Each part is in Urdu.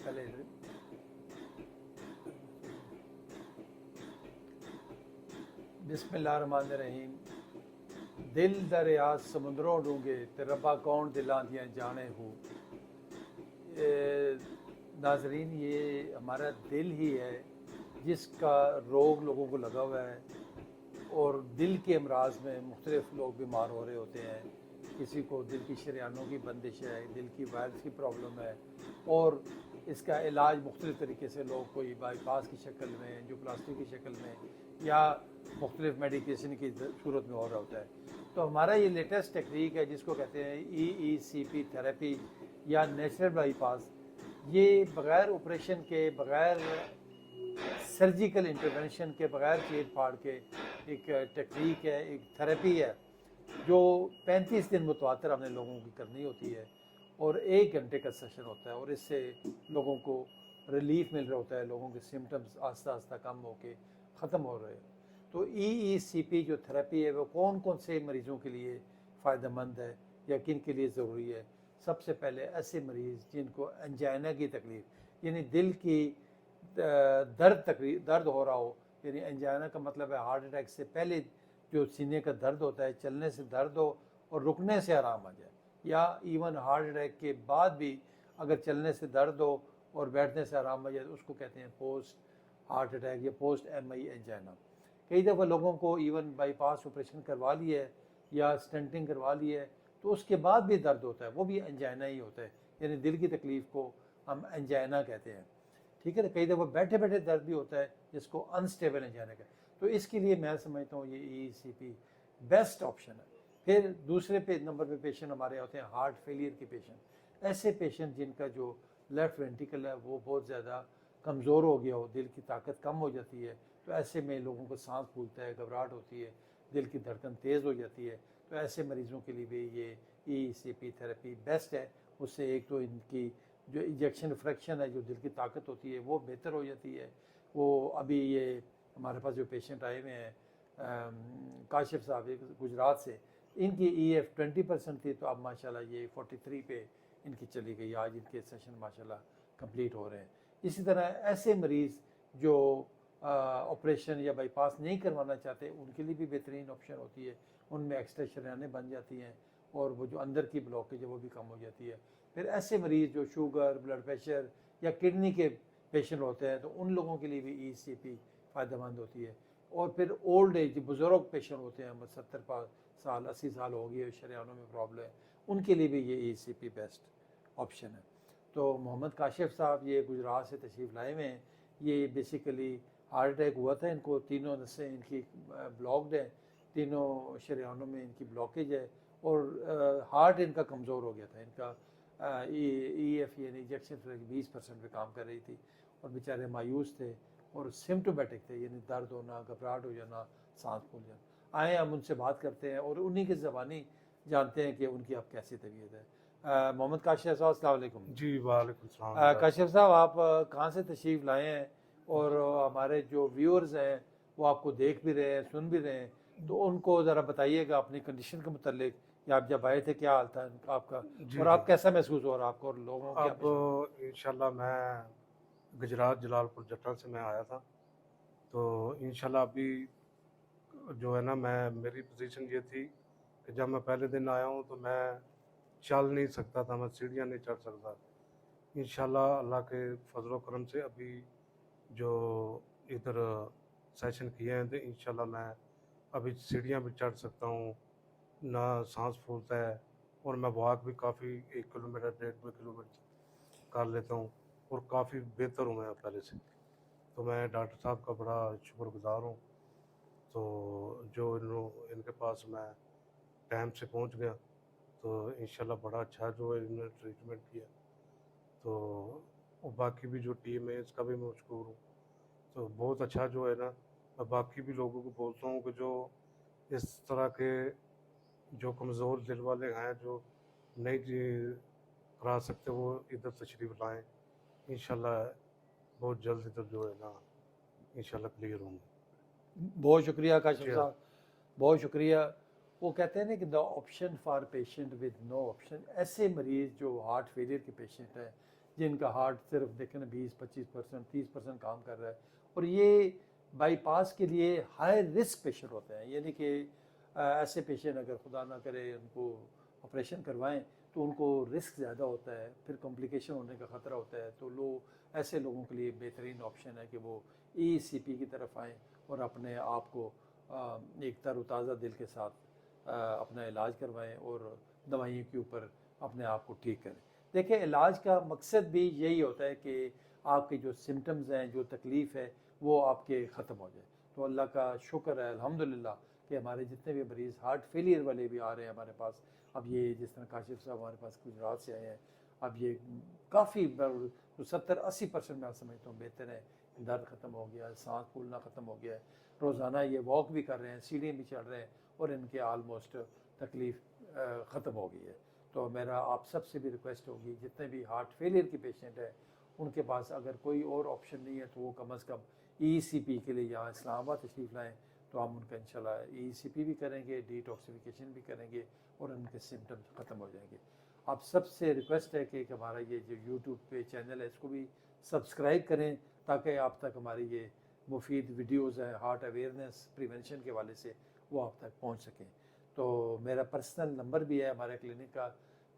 پہلے بسم اللہ الرحمن الرحیم. دل دریا سمندروں ڈونگے تے ربا کون دلاں دیاں جانے ہو. ناظرین یہ ہمارا دل ہی ہے جس کا روگ لوگوں کو لگا ہوا ہے، اور دل کے امراض میں مختلف لوگ بیمار ہو رہے ہوتے ہیں. کسی کو دل کی شریانوں کی بندش ہے، دل کی وائرس کی پرابلم ہے، اور اس کا علاج مختلف طریقے سے لوگ کوئی بائی پاس کی شکل میں، انجیوپلاسٹی کی شکل میں، یا مختلف میڈیکیشن کی صورت میں ہو رہا ہوتا ہے. تو ہمارا یہ لیٹسٹ ٹیکنیک ہے جس کو کہتے ہیں EECP تھراپی یا نیچرل بائی پاس. یہ بغیر آپریشن کے، بغیر سرجیکل انٹرونشن کے، بغیر چیر پھاڑ کے ایک ٹیکنیک ہے، ایک تھراپی ہے جو 35 دن متواتر ہم نے لوگوں کی کرنی ہوتی ہے، اور 1 گھنٹے کا سیشن ہوتا ہے، اور اس سے لوگوں کو ریلیف مل رہا ہوتا ہے، لوگوں کے سمٹمز آہستہ آہستہ کم ہو کے ختم ہو رہے ہیں. تو EECP جو تھراپی ہے وہ کون کون سے مریضوں کے لیے فائدہ مند ہے یا کن کے لیے ضروری ہے؟ سب سے پہلے ایسے مریض جن کو انجائنا کی تکلیف، یعنی دل کی درد ہو رہا ہو. یعنی انجائنا کا مطلب ہے ہارٹ اٹیک سے پہلے جو سینے کا درد ہوتا ہے، چلنے سے درد ہو اور رکنے سے آرام آ جائے، یا ایون ہارٹ اٹیک کے بعد بھی اگر چلنے سے درد ہو اور بیٹھنے سے آرام آ جائے تو اس کو کہتے ہیں پوسٹ ہارٹ اٹیک یا پوسٹ MI انجائنا. کئی دفعہ لوگوں کو ایون بائی پاس آپریشن کروا لی ہے یا اسٹنٹنگ کروا لی ہے تو اس کے بعد بھی درد ہوتا ہے، وہ بھی انجائنا ہی ہوتا ہے، یعنی دل کی تکلیف کو ہم انجائنا کہتے ہیں. ٹھیک ہے نا. کئی دفعہ بیٹھے بیٹھے درد بھی ہوتا ہے جس کو انسٹیبل انجائنا کہتے ہیں. تو اس کے لیے میں سمجھتا ہوں یہ EECP بیسٹ آپشن ہے. پھر دوسرے نمبر پہ پیشنٹ ہمارے ہوتے ہیں ہارٹ فیلئر کے پیشنٹ. ایسے پیشنٹ جن کا جو لیفٹ وینٹیکل ہے وہ بہت زیادہ کمزور ہو گیا ہو، دل کی طاقت کم ہو جاتی ہے، تو ایسے میں لوگوں کو سانس پھولتا ہے، گھبراہٹ ہوتی ہے، دل کی دھڑکن تیز ہو جاتی ہے. تو ایسے مریضوں کے لیے بھی یہ EECP تھراپی بیسٹ ہے. اس سے ایک تو ان کی جو انجیکشن فریکشن ہے، جو دل کی طاقت ہوتی ہے وہ بہتر ہو جاتی ہے. وہ ابھی یہ ہمارے پاس جو پیشنٹ آئے ہوئے ہیں کاشف صاحب گجرات سے، ان کی EF 20% تھی، تو اب ماشاءاللہ یہ 43 پہ ان کی چلی گئی. آج ان کے سیشن ماشاءاللہ کمپلیٹ ہو رہے ہیں. اسی طرح ایسے مریض جو آپریشن یا بائی پاس نہیں کروانا چاہتے ان کے لیے بھی بہترین آپشن ہوتی ہے. ان میں ایکسٹرا شریانیں بن جاتی ہیں اور وہ جو اندر کی بلاکیج ہے وہ بھی کم ہو جاتی ہے. پھر ایسے مریض جو شوگر، بلڈ پریشر یا کڈنی کے پیشنٹ ہوتے ہیں تو ان لوگوں کے لیے بھی EECP فائدہ مند ہوتی ہے. اور پھر اولڈ ایج بزرگ پیشنٹ ہوتے ہیں، 70 سال 80 سال ہو گئی ہے، شریانوں میں پرابلم ہے، ان کے لیے بھی یہ EECP بیسٹ آپشن ہے. تو محمد کاشف صاحب یہ گجرات سے تشریف لائے ہوئے ہیں. یہ بیسیکلی ہارٹ اٹیک ہوا تھا ان کو، تینوں نسیں ان کی بلاکڈ ہیں، تینوں شریانوں میں ان کی بلاکیج ہے، اور ہارٹ ان کا کمزور ہو گیا تھا. ان کا EF یعنی انجیکشن 20% پہ کام کر رہی تھی، اور بیچارے مایوس تھے اور سمٹومیٹک تھے، یعنی درد ہونا، گھبراہٹ ہو جانا، سانس پھول جانا. آئیں ہم ان سے بات کرتے ہیں اور انہی کی زبانی جانتے ہیں کہ ان کی اب کیسی طبیعت ہے. محمد کاشف صاحب السلام علیکم. جی وعلیکم السلام. کاشف صاحب آپ کہاں سے تشریف لائے ہیں، اور ہمارے جو ویورز ہیں وہ آپ کو دیکھ بھی رہے ہیں، سن بھی رہے ہیں، تو ان کو ذرا بتائیے گا اپنی کنڈیشن کے متعلق کہ آپ جب آئے تھے کیا حال تھا آپ کا، اور آپ کیسا محسوس ہو رہا آپ کو اور لوگوں کی؟ اب انشاءاللہ میں گجرات جلال پور جٹا سے میں آیا تھا، تو انشاءاللہ ابھی جو ہے نا میری پوزیشن یہ تھی کہ جب میں پہلے دن آیا ہوں تو میں چل نہیں سکتا تھا، میں سیڑھیاں نہیں چڑھ سکتا. انشاءاللہ اللہ کے فضل و کرم سے ابھی جو ادھر سیشن کیے ہیں تو انشاءاللہ میں ابھی سیڑھیاں بھی چڑھ سکتا ہوں، نہ سانس پھولتا ہے، اور میں واک بھی کافی 1 کلومیٹر 1.5 کلومیٹر کر لیتا ہوں، اور کافی بہتر ہوں میں پہلے سے. تو میں ڈاکٹر صاحب کا بڑا شکر گزار ہوں. تو جو ان کے پاس میں ٹائم سے پہنچ گیا تو انشاءاللہ بڑا اچھا جو ہے انہوں نے ٹریٹمنٹ کیا. تو باقی بھی جو ٹیم ہے اس کا بھی میں مشکور ہوں. تو بہت اچھا جو ہے نا، میں باقی بھی لوگوں کو بولتا ہوں کہ جو اس طرح کے جو کمزور دل والے ہیں جو نہیں کرا سکتے وہ ادھر تشریف لائیں. انشاءاللہ بہت جلد ادھر جو ہے نا انشاءاللہ کلیئر ہوں گے. بہت شکریہ کاشف صاحب، بہت شکریہ. وہ کہتے ہیں نا کہ دا option for patient with no option. ایسے مریض جو ہارٹ فیلئر کے پیشنٹ ہیں جن کا ہارٹ صرف دیکھیں نا 20-25% 30% کام کر رہا ہے، اور یہ بائی پاس کے لیے ہائی رسک پیشنٹ ہوتے ہیں، یعنی کہ ایسے پیشنٹ اگر خدا نہ کرے ان کو آپریشن کروائیں تو ان کو رسک زیادہ ہوتا ہے، پھر کمپلیکیشن ہونے کا خطرہ ہوتا ہے، تو ایسے لوگوں کے لیے بہترین آپشن ہے کہ وہ ای سی پی کی طرف آئیں اور اپنے آپ کو ایک تر و تازہ دل کے ساتھ اپنا علاج کروائیں اور دوائیوں کے اوپر اپنے آپ کو ٹھیک کریں۔ دیکھیں علاج کا مقصد بھی یہی ہوتا ہے کہ آپ کے جو سمٹمز ہیں، جو تکلیف ہے، وہ آپ کے ختم ہو جائے۔ تو اللہ کا شکر ہے الحمدللہ کہ ہمارے جتنے بھی مریض ہارٹ فیلئر والے بھی آ رہے ہیں ہمارے پاس، اب یہ جس طرح کاشف صاحب ہمارے پاس گجرات سے آئے ہیں، اب یہ کافی 70-80% میں سمجھتا ہوں بہتر ہے، درد ختم ہو گیا ہے، سانس پھولنا ختم ہو گیا ہے، روزانہ یہ واک بھی کر رہے ہیں، سیڑھیاں بھی چڑھ رہے ہیں، اور ان کے آلموسٹ تکلیف ختم ہو گئی ہے۔ تو میرا آپ سب سے بھی ریکویسٹ ہوگی، جتنے بھی ہارٹ فیلئر کے پیشنٹ ہیں ان کے پاس اگر کوئی اور آپشن نہیں ہے تو وہ کم از کم ای سی پی کے لیے یہاں اسلام آباد تشریف لائیں، تو ہم ان کا انشاءاللہ ای سی پی بھی کریں گے، ڈی ٹاکسیفیکیشن بھی کریں گے، اور ان کے سمٹمز ختم ہو جائیں گے۔ آپ سب سے ریکویسٹ ہے کہ ہمارا یہ جو یوٹیوب پہ چینل ہے اس کو بھی سبسکرائب کریں تاکہ آپ تک ہماری یہ مفید ویڈیوز ہیں ہارٹ اویئرنیس پریونشن کے حوالے سے وہ آپ تک پہنچ سکیں۔ تو میرا پرسنل نمبر بھی ہے ہمارے کلینک کا،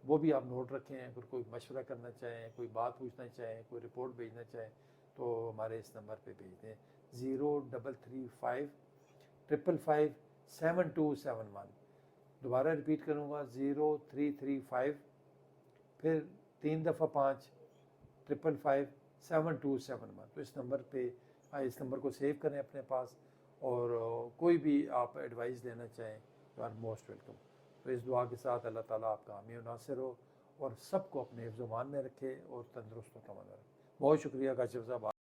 وہ بھی آپ نوٹ رکھیں، اگر کوئی مشورہ کرنا چاہیں، کوئی بات پوچھنا چاہیں، کوئی رپورٹ بھیجنا چاہیں تو ہمارے اس نمبر پہ بھیج دیں 0335557271۔ دوبارہ ریپیٹ کروں گا 0335 پھر 3 دفعہ 5555771۔ تو اس نمبر پہ اس نمبر کو سیو کریں اپنے پاس، اور کوئی بھی آپ ایڈوائس لینا چاہیں یو آر موسٹ ویلکم۔ تو اس دعا کے ساتھ اللہ تعالیٰ آپ کا حامی و ناصر ہو اور سب کو اپنے حفظ و امان میں رکھے اور تندرست و توانا رکھے۔ بہت شکریہ کاشف صاحب۔